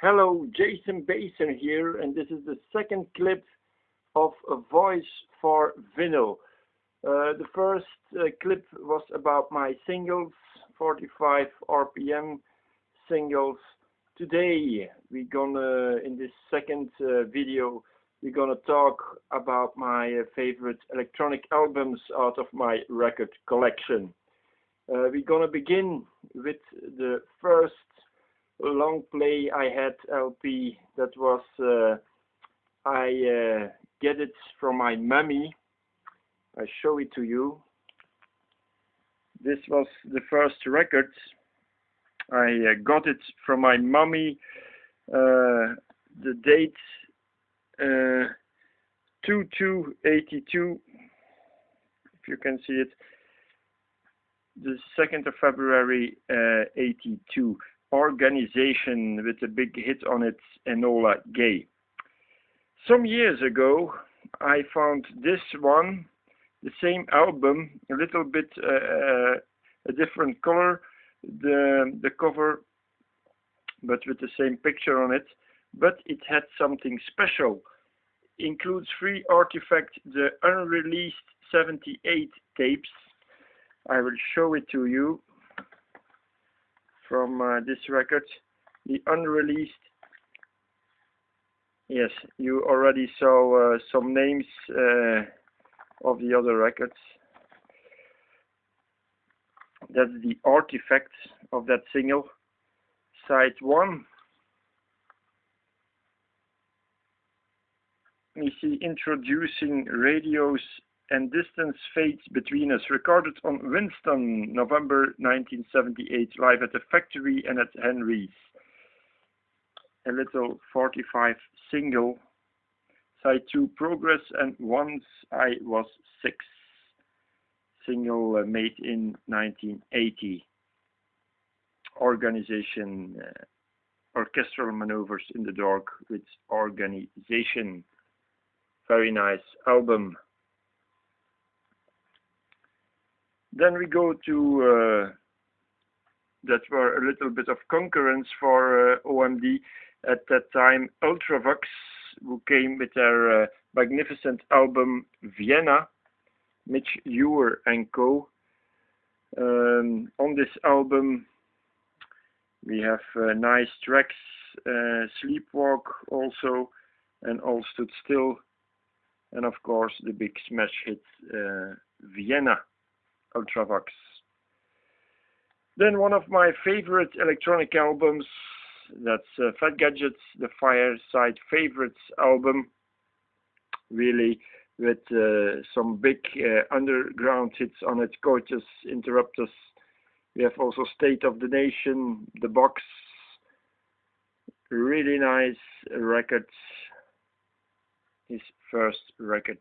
Hello, Jason Basin here, and this is the second clip of A Voice for Vinyl. The first clip was about my singles, 45 RPM singles. Today, in this second video, we're gonna talk about my favorite electronic albums out of my record collection. We're gonna begin with the first long play I had LP. That was I get it from my mummy. I show it to you. This was the first record. I got it from my mummy. The date 2282, if you can see it, the 2nd of February 82. Organization with a big hit on it, Enola Gay. Some years ago I found this one, the same album, a little bit a different color, the cover, but with the same picture on it, but it had something special. Includes 3 artifacts, the unreleased 78 tapes. I will show it to you. From this record, the unreleased. Yes, you already saw some names of the other records. That's the artifact of that single. Side 1. We see introducing radios and distance fades between us, recorded on Winston, November 1978, live at the factory and at Henry's. A little 45 single. Side 2, Progress and Once I Was 6. Single made in 1980. Organization, orchestral maneuvers in the dark with Organization. Very nice album. Then we go to that were a little bit of concurrence for OMD at that time, Ultravox, who came with their magnificent album Vienna, Mitch Ewer and Co. On this album we have nice tracks, Sleepwalk also, and All Stood Still, and of course the big smash hit Vienna. Ultravox. Then one of my favorite electronic albums, that's Fat Gadget's The Fireside Favorites album, really with some big underground hits on it, Coitus Interruptus. We have also State of the Nation, The Box, really nice records, his first records.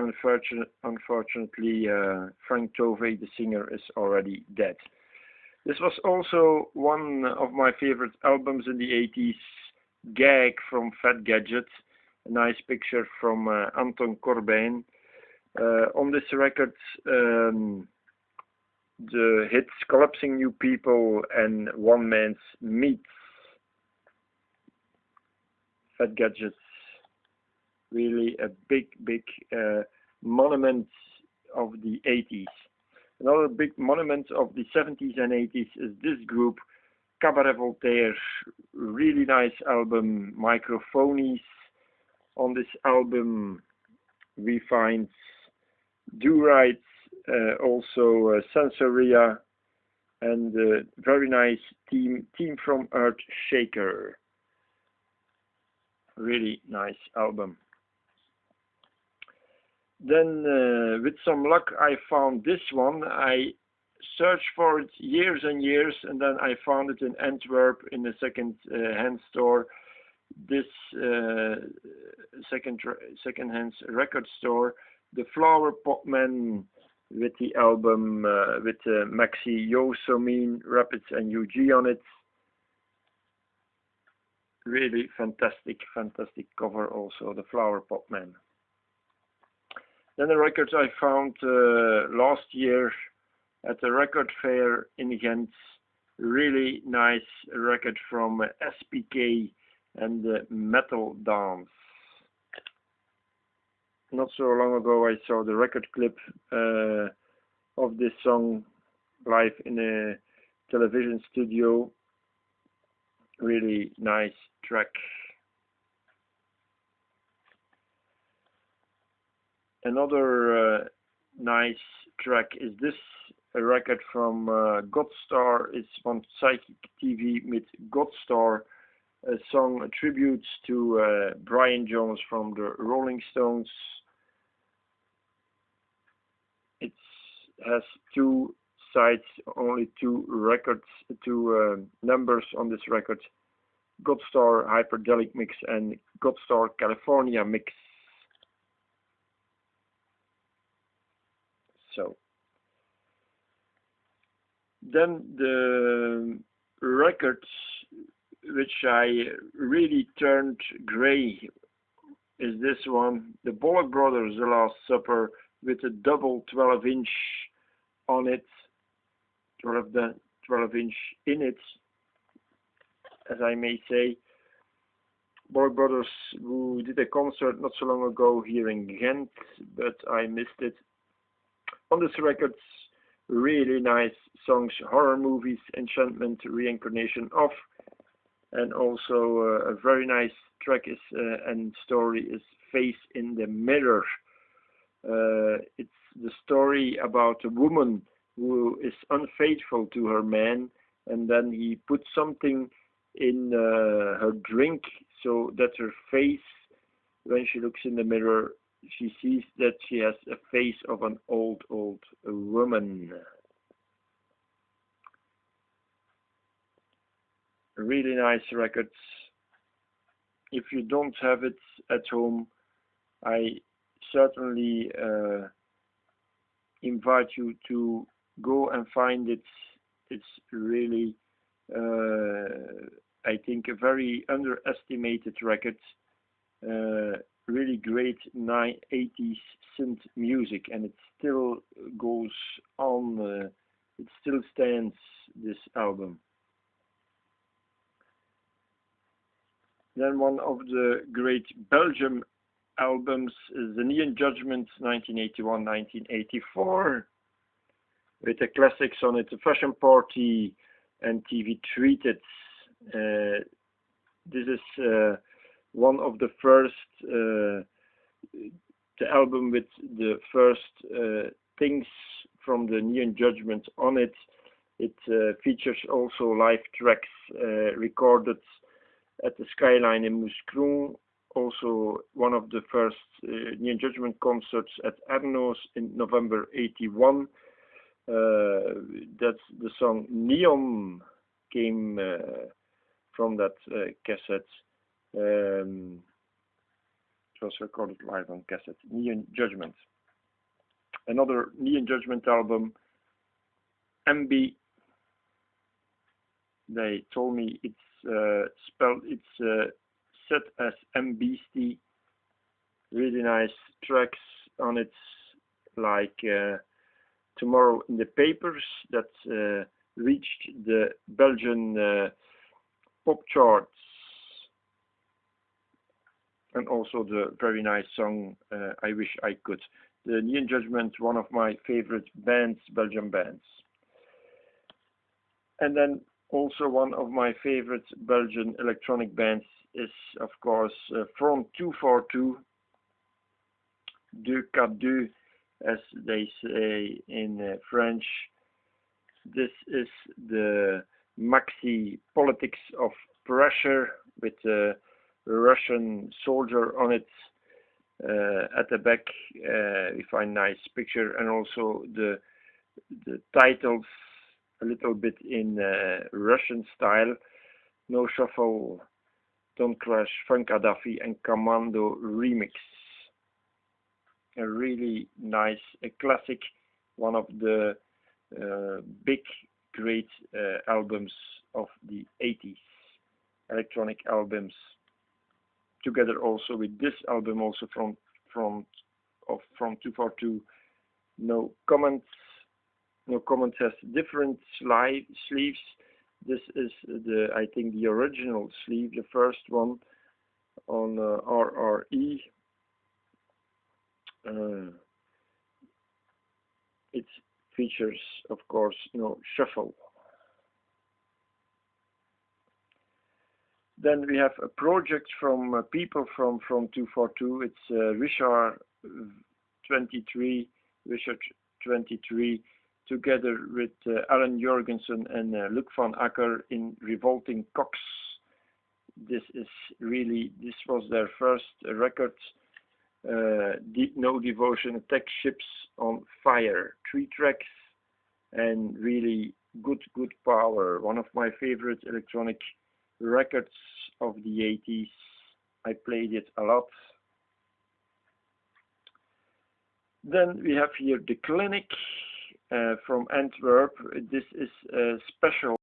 Unfortunately, Frank Tovey, the singer, is already dead. This was also one of my favorite albums in the 80s, Gag from Fat Gadget, a nice picture from Anton Corbijn. On this record, the hits Collapsing New People and One Man's Meat. Fat Gadget. Really a big monument of the 80s. Another big monument of the 70s and 80s is this group, Cabaret Voltaire. Really nice album, Microphonies. On this album we find Do Right, also Sensoria, and very nice Team from Earth Shaker. Really nice album. Then with some luck I found this one. I searched for it years and years, and then I found it in Antwerp in a second-hand store. This second-hand record store, the Flower Pot Man, with the album with Maxi Yosemite, Rapids and UG on it. Really fantastic cover also, the Flower Pot Man. Then the records I found last year at the record fair in Ghent, Really nice record from SPK and the Metal Dance. Not so long ago I saw the record clip of this song live in a television studio. Really nice track. Another nice track is this, a record from Godstar. It's van Psychic TV met Godstar, a song, a tribute to Brian Jones from the Rolling Stones. It has two sides, only two records, two numbers on this record: Godstar Hyperdelic Mix and Godstar California Mix. So then the records which I really turned grey is this one, the Bollock Brothers, The Last Supper, with a double 12-inch on it, 12-inch in it, as I may say. Bollock Brothers, who did a concert not so long ago here in Ghent, but I missed it. On this record, really nice songs: Horror Movies, Enchantment, Reincarnation of, and also a very nice track is and story is Face in the Mirror. It's the story about a woman who is unfaithful to her man, and then he puts something in her drink so that her face, when she looks in the mirror, she sees that she has a face of an old woman. Really nice records. If you don't have it at home, I certainly invite you to go and find it. It's really, I think, a very underestimated record. Really great 80s synth music, and it still goes on. It still stands, this album. Then one of the great Belgian albums is the Neon Judgment 1981-1984, with the classics on it: The Fashion Party and TV Treated. This is one of the first, the album with the first things from the Neon Judgment on it. It features also live tracks recorded at the Skyline in Mouscron. Also one of the first Neon Judgment concerts at Arno's in November '81. That's the song Neon came from that cassette. It was recorded live on cassette. Neon Judgment. Another Neon Judgment album, MB. They told me it's set as MBST. Really nice tracks on it, like Tomorrow in the Papers, that reached the Belgian pop charts, and also the very nice song I Wish I Could. The Neon Judgment, one of my favorite bands, Belgian bands. And then also one of my favorite Belgian electronic bands is, of course, Front 242, 2K2, as they say in French. This is the maxi Politics of Pressure, with a Russian soldier on it. At the back we find a nice picture, and also the titles a little bit in Russian style: No Shuffle, Don't Crash, Funk Gaddafi, and Commando Remix. A really nice, a classic, one of the big, great albums of the 80s, electronic albums. Together also with this album, also from 242, No Comments. No Comments has different sleeves. This is I think the original sleeve, the first one on RRE. It features, of course, no shuffle. Then we have a project from people from 242. It's Richard 23, together with Alan Jorgensen and Luc van Acker in Revolting Cocks. This was their first record. Deep No Devotion, Attack Ships on Fire, 3 tracks, and really good power. One of my favorite electronic records of the 80s. I played it a lot. Then we have here The Clinic from Antwerp. This is a special